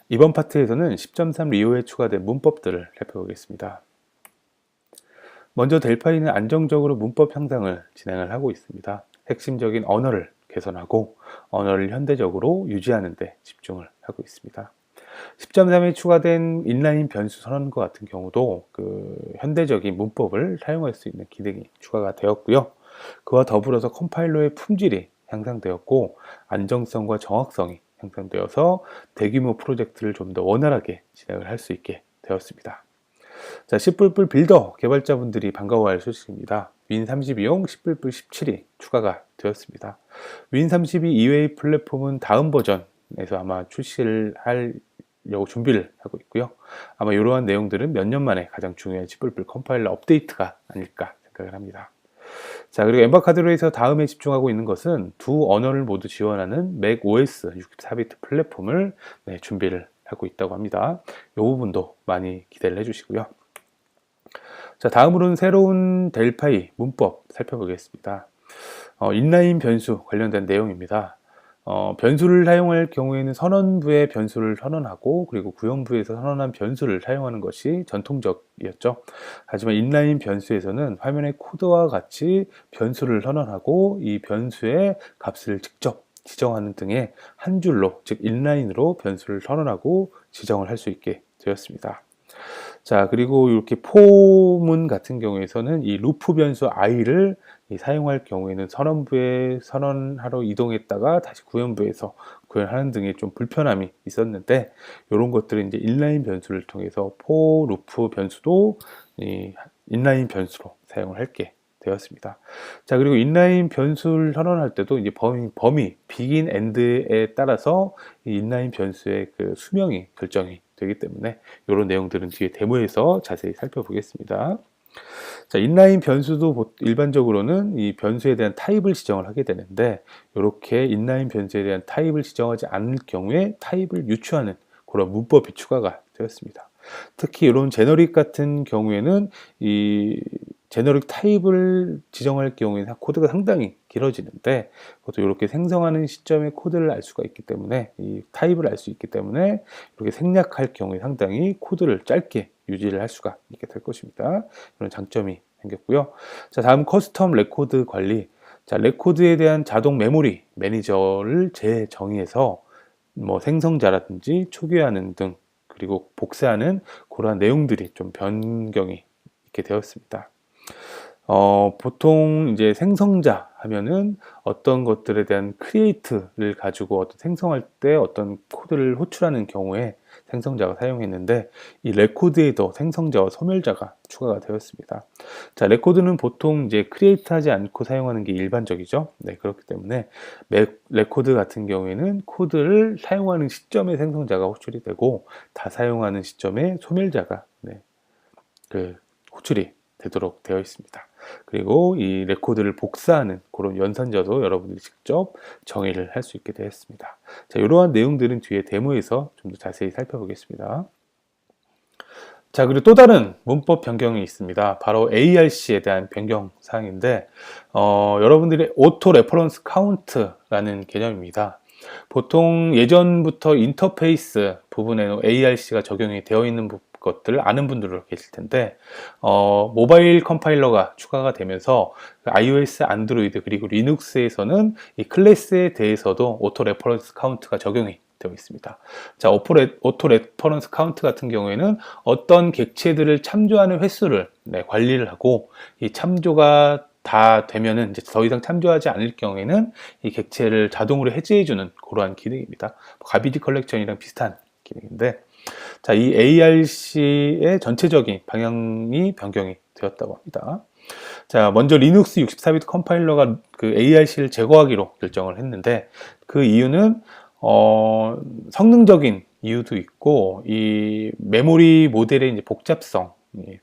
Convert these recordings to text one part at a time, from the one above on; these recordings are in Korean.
이번 파트에서는 10.3 리오에 추가된 문법들을 살펴보겠습니다. 먼저 델파이는 안정적으로 문법 향상을 진행을 하고 있습니다. 핵심적인 언어를 개선하고 언어를 현대적으로 유지하는 데 집중을 하고 있습니다. 10.3에 추가된 인라인 변수 선언과 같은 경우도 현대적인 문법을 사용할 수 있는 기능이 추가가 되었고요. 그와 더불어서 컴파일러의 품질이 향상되었고 안정성과 정확성이 향상되어서 대규모 프로젝트를 좀 더 원활하게 진행을 할 수 있게 되었습니다. 자, C++ 빌더 개발자분들이 반가워할 소식입니다. 윈32용 C++ 17이 추가가 되었습니다. 윈32 이외의 플랫폼은 다음 버전에서 아마 출시를 하려고 준비를 하고 있고요. 아마 이러한 내용들은 몇 년 만에 가장 중요한 C++ 컴파일러 업데이트가 아닐까 생각을 합니다. 자, 그리고 엠바카드로에서 다음에 집중하고 있는 것은 두 언어를 모두 지원하는 맥OS 64비트 플랫폼을 준비를 하고 있다고 합니다. 이 부분도 많이 기대를 해주시고요. 자, 다음으로는 새로운 델파이 문법 살펴보겠습니다. 인라인 변수 관련된 내용입니다. 변수를 사용할 경우에는 선언부에 변수를 선언하고 그리고 구형부에서 선언한 변수를 사용하는 것이 전통적이었죠. 하지만 인라인 변수에서는 화면의 코드와 같이 변수를 선언하고 이 변수의 값을 직접 지정하는 등의 한 줄로, 즉 인라인으로 변수를 선언하고 지정을 할 수 있게 되었습니다. 자, 그리고 이렇게 포문 같은 경우에서는 이 루프 변수 i를 사용할 경우에는 선언부에 선언하러 이동했다가 다시 구현부에서 구현하는 등의 좀 불편함이 있었는데, 이런 것들은 이제 인라인 변수를 통해서 포 루프 변수도 인라인 변수로 사용을 할게 되었습니다. 자, 그리고 인라인 변수를 선언할 때도 이제 범위 begin end에 따라서 이 인라인 변수의 수명이 결정이 되기 때문에 이런 내용들은 뒤에 데모에서 자세히 살펴보겠습니다. 자, 인라인 변수도 일반적으로는 이 변수에 대한 타입을 지정을 하게 되는데, 이렇게 인라인 변수에 대한 타입을 지정하지 않을 경우에 타입을 유추하는 그런 문법이 추가가 되었습니다. 특히 이런 제너릭 같은 경우에는 이 제너릭 타입을 지정할 경우에는 코드가 상당히 길어지는데, 그것도 이렇게 생성하는 시점에 코드를 알 수가 있기 때문에, 이 타입을 알 수 있기 때문에 이렇게 생략할 경우에 상당히 코드를 짧게 유지를 할 수가 있게 될 것입니다. 이런 장점이 생겼고요. 자, 다음 커스텀 레코드 관리. 자, 레코드에 대한 자동 메모리 매니저를 재정의해서 생성자라든지 초기화하는 등, 그리고 복사하는 그러한 내용들이 좀 변경이 있게 되었습니다. 보통 이제 생성자 하면은 어떤 것들에 대한 크리에이트를 가지고 어떤 생성할 때 어떤 코드를 호출하는 경우에 생성자가 사용했는데, 이 레코드에도 생성자와 소멸자가 추가가 되었습니다. 자, 레코드는 보통 이제 크리에이트 하지 않고 사용하는 게 일반적이죠. 네, 그렇기 때문에 레코드 같은 경우에는 코드를 사용하는 시점에 생성자가 호출이 되고, 다 사용하는 시점에 소멸자가 호출이 되도록 되어 있습니다. 그리고 이 레코드를 복사하는 그런 연산자도 여러분들이 직접 정의를 할 수 있게 되었습니다. 자, 이러한 내용들은 뒤에 데모에서 좀 더 자세히 살펴보겠습니다. 자, 그리고 또 다른 문법 변경이 있습니다. 바로 ARC에 대한 변경 사항인데, 여러분들의 오토 레퍼런스 카운트라는 개념입니다. 보통 예전부터 인터페이스 부분에는 ARC가 적용이 되어 있는 것들을 아는 분들도 계실 텐데, 모바일 컴파일러가 추가가 되면서 iOS, 안드로이드 그리고 리눅스에서는 이 클래스에 대해서도 오토 레퍼런스 카운트가 적용이 되어 있습니다. 자, 오토 레퍼런스 카운트 같은 경우에는 어떤 객체들을 참조하는 횟수를 관리를 하고, 이 참조가 다 되면은 이제 더 이상 참조하지 않을 경우에는 이 객체를 자동으로 해제해주는 그러한 기능입니다. 가비지 컬렉션이랑 비슷한 기능인데, 자, 이 ARC의 전체적인 방향이 변경이 되었다고 합니다. 자, 먼저 리눅스 64비트 컴파일러가 ARC를 제거하기로 결정을 했는데, 그 이유는 성능적인 이유도 있고, 이 메모리 모델의 이제 복잡성이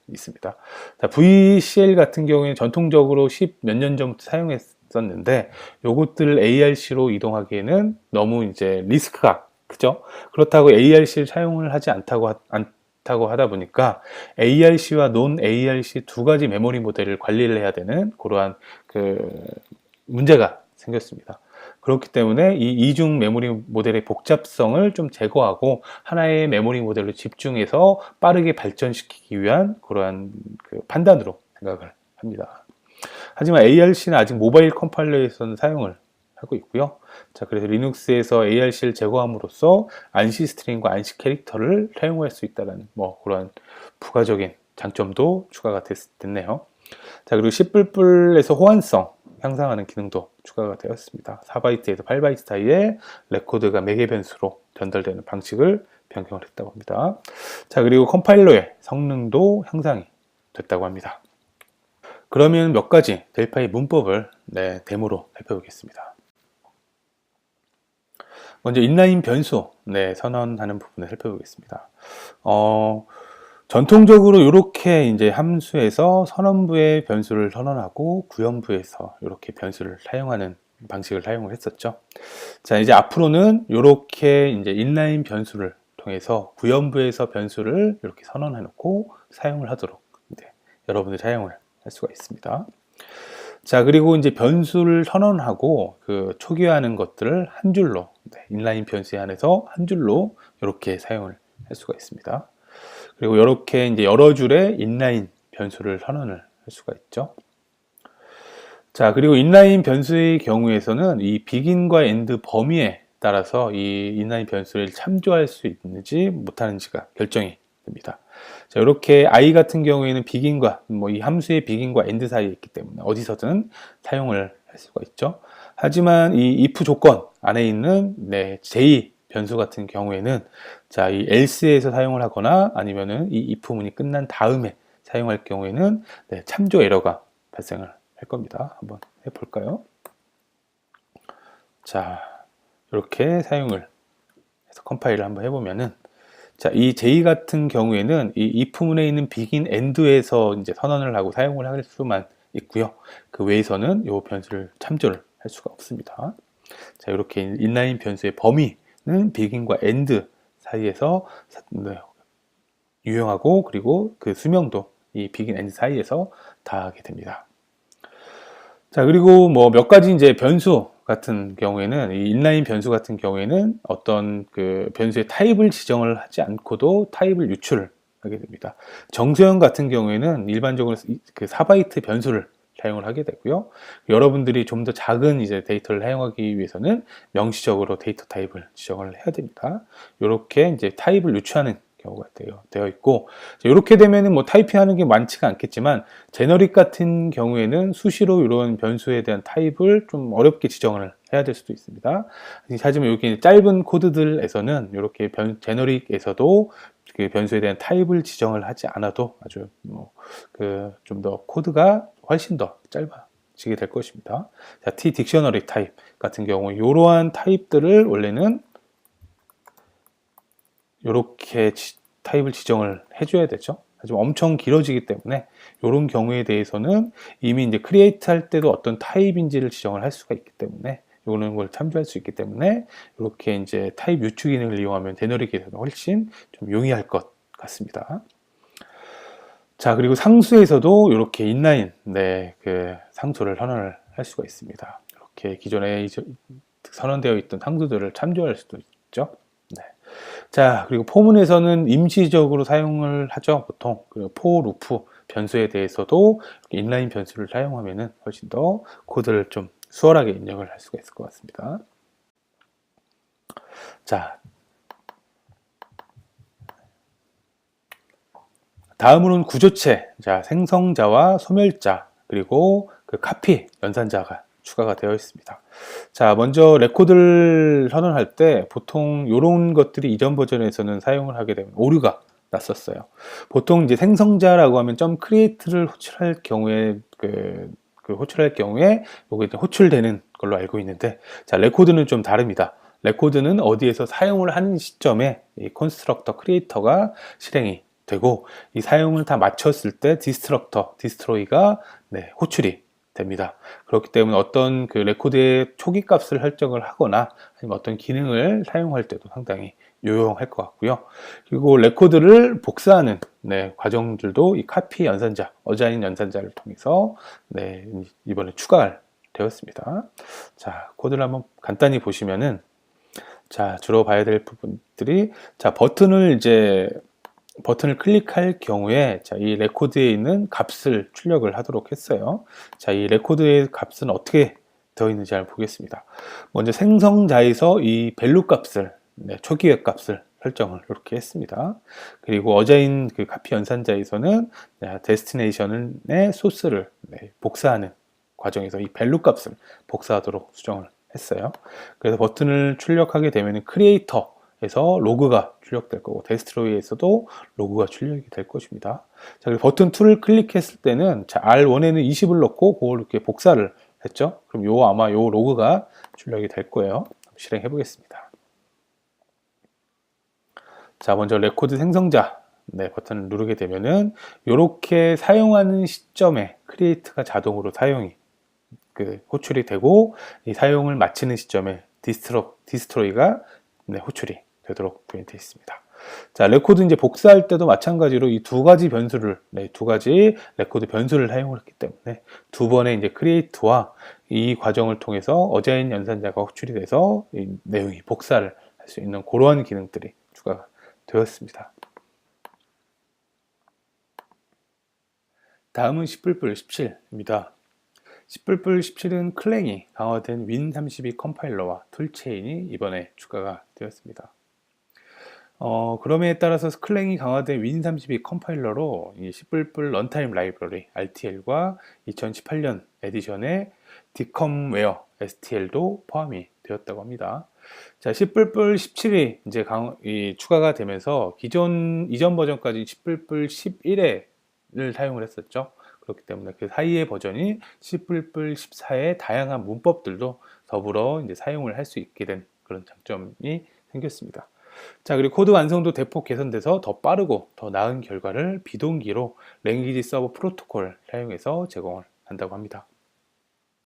있습니다. 자, VCL 같은 경우에는 전통적으로 10 몇 년 전부터 사용했었는데, 요것들을 ARC로 이동하기에는 너무 이제 리스크가 그죠? 그렇다고 ARC를 사용을 하지 않다고 하다 보니까 ARC와 논 ARC 두 가지 메모리 모델을 관리를 해야 되는 그러한 문제가 생겼습니다. 그렇기 때문에 이 이중 메모리 모델의 복잡성을 좀 제거하고 하나의 메모리 모델로 집중해서 빠르게 발전시키기 위한 그러한 그 판단으로 생각을 합니다. 하지만 ARC는 아직 모바일 컴파일러에서는 사용을 하고 있고요. 자, 그래서 리눅스에서 ARC를 제거함으로써 안시 스트링과 안시 캐릭터를 사용할 수 있다는 뭐 그런 부가적인 장점도 추가가 됐네요. 자, 그리고 C++에서 호환성 향상하는 기능도 추가가 되었습니다. 4바이트에서 8바이트 사이에 레코드가 매개 변수로 전달되는 방식을 변경을 했다고 합니다. 자, 그리고 컴파일러의 성능도 향상이 됐다고 합니다. 그러면 몇 가지 델파이 문법을 데모로 살펴보겠습니다. 먼저 인라인 변수 선언하는 부분을 살펴보겠습니다. 전통적으로 이렇게 이제 함수에서 선언부에 변수를 선언하고 구현부에서 이렇게 변수를 사용하는 방식을 사용을 했었죠. 자, 이제 앞으로는 이렇게 이제 인라인 변수를 통해서 구현부에서 변수를 이렇게 선언해 놓고 사용을 하도록 여러분들이 사용을 할 수가 있습니다. 자, 그리고 이제 변수를 선언하고 그 초기화하는 것들을 한 줄로 인라인 변수에 한해서 한 줄로 이렇게 사용을 할 수가 있습니다. 그리고 이렇게 이제 여러 줄의 인라인 변수를 선언을 할 수가 있죠. 자, 그리고 인라인 변수의 경우에서는 이 비긴과 엔드 범위에 따라서 이 인라인 변수를 참조할 수 있는지 못하는지가 결정이 됩니다. 자, 이렇게 i 같은 경우에는 비긴과 이 함수의 비긴과 엔드 사이에 있기 때문에 어디서든 사용을 할 수가 있죠. 하지만 이 if 조건 안에 있는 j 변수 같은 경우에는 자, 이 else에서 사용을 하거나 아니면은 이 if문이 끝난 다음에 사용할 경우에는 참조 에러가 발생을 할 겁니다. 한번 해볼까요? 자, 이렇게 사용을 해서 컴파일을 한번 해보면은 자, 이 j 같은 경우에는 이 if문에 있는 begin, end에서 이제 선언을 하고 사용을 할 수만 있고요. 그 외에서는 이 변수를 참조를 할 수가 없습니다. 자, 이렇게 인라인 변수의 범위는 begin과 end 사이에서 유형하고 그리고 그 수명도 이 begin, end 사이에서 다하게 됩니다. 자, 그리고 뭐 몇 가지 이제 변수 같은 경우에는 이 인라인 변수 같은 경우에는 어떤 그 변수의 타입을 지정을 하지 않고도 타입을 유출을 하게 됩니다. 정수형 같은 경우에는 일반적으로 그 4바이트 변수를 사용을 하게 되고요. 여러분들이 좀 더 작은 이제 데이터를 사용하기 위해서는 명시적으로 데이터 타입을 지정을 해야 됩니다. 이렇게 이제 타입을 유추하는 경우가 되어 있고, 이렇게 되면은 뭐 타이핑하는 게 많지가 않겠지만 제너릭 같은 경우에는 수시로 이런 변수에 대한 타입을 좀 어렵게 지정을 해야 될 수도 있습니다. 하지만 여기 짧은 코드들에서는 이렇게 제너릭에서도 그 변수에 대한 타입을 지정을 하지 않아도 아주 좀 더 코드가 훨씬 더 짧아지게 될 것입니다. 자, t 딕셔너리 타입 같은 경우 이러한 타입들을 원래는 이렇게 타입을 지정을 해줘야 되죠. 하지만 엄청 길어지기 때문에 이런 경우에 대해서는 이미 이제 크리에이트 할 때도 어떤 타입인지를 지정을 할 수가 있기 때문에 이거는 걸 참조할 수 있기 때문에 이렇게 이제 타입 유추 기능을 이용하면 제너릭에서는 훨씬 좀 용이할 것 같습니다. 자, 그리고 상수에서도 이렇게 인라인 그 상수를 선언을 할 수가 있습니다. 이렇게 기존에 선언되어 있던 상수들을 참조할 수도 있죠. 자, 그리고 포문에서는 임시적으로 사용을 하죠. 보통 for 루프 변수에 대해서도 인라인 변수를 사용하면은 훨씬 더 코드를 좀 수월하게 입력을 할 수가 있을 것 같습니다. 자, 다음으로는 구조체, 자, 생성자와 소멸자, 그리고 그 카피 연산자가 추가가 되어 있습니다. 자, 먼저 레코드를 선언할 때 보통 이런 것들이 이전 버전에서는 사용을 하게 되면 오류가 났었어요. 보통 이제 생성자라고 하면 점 크리에이트를 호출할 경우에 호출할 경우에 요게 호출되는 걸로 알고 있는데, 자, 레코드는 좀 다릅니다. 레코드는 어디에서 사용을 하는 시점에 이 컨스트럭터 크리에이터가 실행이 되고, 이 사용을 다 마쳤을 때 디스트럭터, 디스트로이가 호출이 됩니다. 그렇기 때문에 어떤 그 레코드의 초기 값을 설정을 하거나 아니면 어떤 기능을 사용할 때도 상당히 유용할 것 같고요. 그리고 레코드를 복사하는 과정들도 이 카피 연산자, 어자인 연산자를 통해서 이번에 추가를 되었습니다. 자, 코드를 한번 간단히 보시면은, 자, 주로 봐야 될 부분들이, 자, 버튼을 클릭할 경우에, 자, 이 레코드에 있는 값을 출력을 하도록 했어요. 자, 이 레코드의 값은 어떻게 되어 있는지 한번 보겠습니다. 먼저 생성자에서 이 밸류 값을, 초기화 값을 설정을 이렇게 했습니다. 그리고 어자인 그 카피 연산자에서는 데스티네이션의 소스를 복사하는 과정에서 이 밸류 값을 복사하도록 수정을 했어요. 그래서 버튼을 출력하게 되면 크리에이터에서 로그가 출력될 거고, 데스트로이에서도 로그가 출력이 될 것입니다. 자, 그리고 버튼 2를 클릭했을 때는, 자, R1에는 20을 넣고 그걸 이렇게 복사를 했죠. 그럼 아마 요 로그가 출력이 될 거예요. 실행해 보겠습니다. 자, 먼저 레코드 생성자 버튼을 누르게 되면은 이렇게 사용하는 시점에 크리에이트가 자동으로 호출이 되고, 이 사용을 마치는 시점에 디스트로이가 호출이 되도록 되어 있습니다. 자, 레코드 이제 복사할 때도 마찬가지로 이 두 가지 변수를, 두 가지 레코드 변수를 사용을 했기 때문에 두 번의 이제 크리에이트와 이 과정을 통해서 어자인 연산자가 호출이 돼서 이 내용이 복사를 할 수 있는 그러한 기능들이 추가가 되었습니다. 다음은 10++17입니다. 10++17은 클랭이 강화된 윈32 컴파일러와 툴체인이 이번에 추가가 되었습니다. 그럼에 따라서 클랭이 강화된 윈32 컴파일러로 이 10++ 런타임 라이브러리 RTL과 2018년 에디션의 디컴웨어 STL도 포함이 되었다고 합니다. 자, 10++17이 이제 추가가 되면서 이전 버전까지 10++11을 사용을 했었죠. 그렇기 때문에 그 사이의 버전이 10++14의 다양한 문법들도 더불어 이제 사용을 할 수 있게 된 그런 장점이 생겼습니다. 자, 그리고 코드 완성도 대폭 개선돼서 더 빠르고 더 나은 결과를 비동기로 랭귀지 서버 프로토콜을 사용해서 제공을 한다고 합니다.